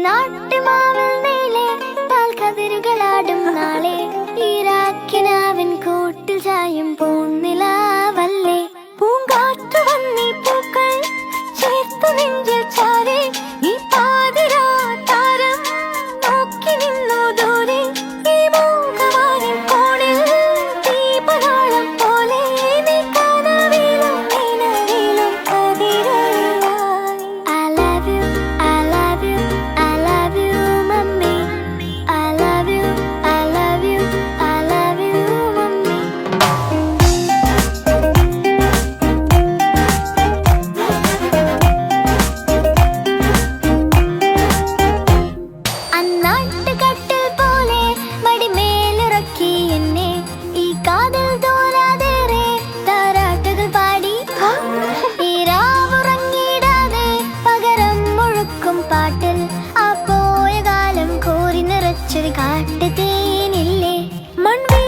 നാട്ടുമാവിൽ നീളെ പാൽക്കതിരുകളാടും നാളെ ഈരാക്കിനാവിൻ കൂട്ടിൽ ചായും പൂന്നിലാവല്ലേ പൂങ്കാറ്റു വന്നീ പൂക്കൾ ചേർത്തു നെഞ്ചിൽ ചാരെ ഈ പാതിരാ താരം നോക്കി നിന്നു ദൂരെ ഈ മൂകമാരിൻ കോണിൽ ദീപനാളം പോലെ നീ കനവിലും നിലവിലും കതിരൊളിയായി I love you, I love you, I love you, mummy. I love you, I love you, I love you, mummy. അന്നാട്ടുകട്ടിൽ പോലെ മടിമേലിറക്കി എന്നെ ഈ കാതിൽ തോരാതേറെ താരാട്ടുകൾ പാടി ഈ രാവുറങ്ങിടാതെ പകരം മുഴുക്കും പാട്ടിൽ ആ പോയ കാലം കോരി നിറച്ചൊരു കാട്ടുതേനില്ലേ മൺവീ